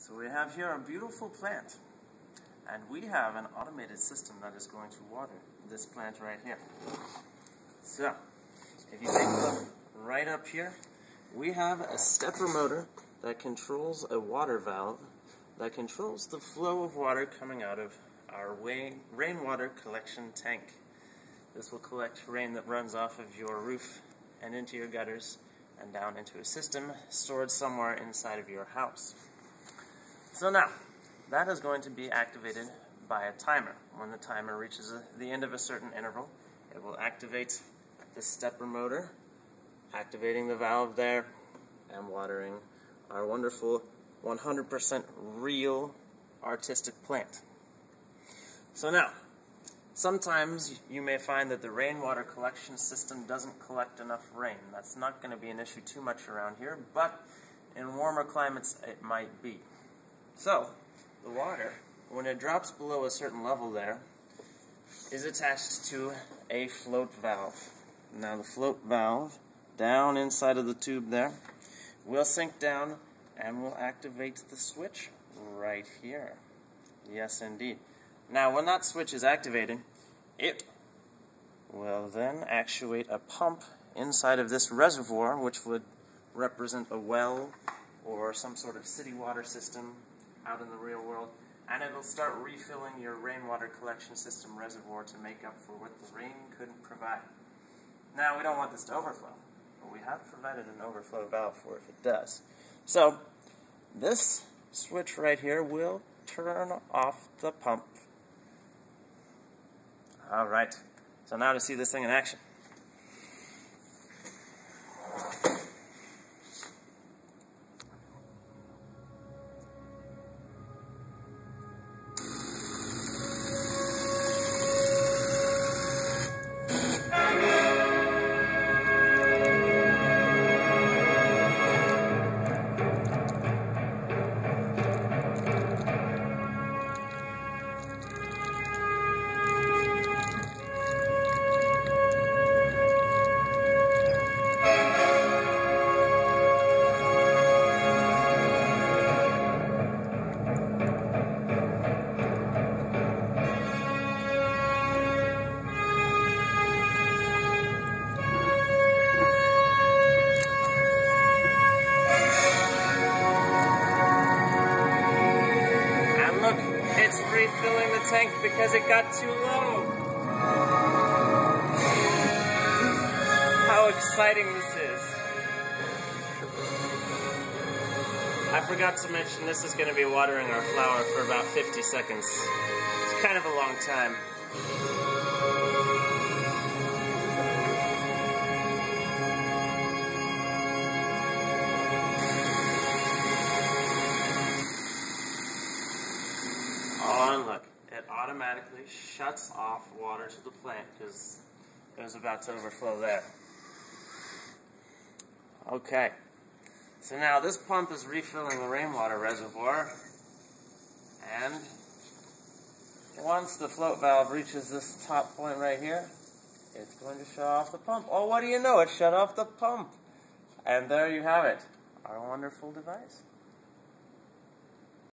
So we have here a beautiful plant, and we have an automated system that is going to water this plant right here. So, if you take a look right up here, we have a stepper motor that controls a water valve that controls the flow of water coming out of our rainwater collection tank. This will collect rain that runs off of your roof and into your gutters and down into a system stored somewhere inside of your house. So now, that is going to be activated by a timer. When the timer reaches the end of a certain interval, it will activate the stepper motor, activating the valve there and watering our wonderful 100% real artistic plant. So now, sometimes you may find that the rainwater collection system doesn't collect enough rain. That's not going to be an issue too much around here, but in warmer climates it might be. So, the water, when it drops below a certain level there, is attached to a float valve. Now the float valve, down inside of the tube there, will sink down and will activate the switch right here. Yes, indeed. Now, when that switch is activated, it will then actuate a pump inside of this reservoir, which would represent a well or some sort of city water system out in the real world, and it'll start refilling your rainwater collection system reservoir to make up for what the rain couldn't provide. Now, we don't want this to overflow, but we have provided an overflow valve for if it does. So, this switch right here will turn off the pump. Alright, so now to see this thing in action. It's refilling the tank because it got too low. How exciting this is. I forgot to mention this is going to be watering our flower for about 50 seconds. It's kind of a long time. Oh, and look, it automatically shuts off water to the plant because it was about to overflow there. Okay, so now this pump is refilling the rainwater reservoir, and once the float valve reaches this top point right here, it's going to shut off the pump. Oh, what do you know? It shut off the pump. And there you have it, our wonderful device.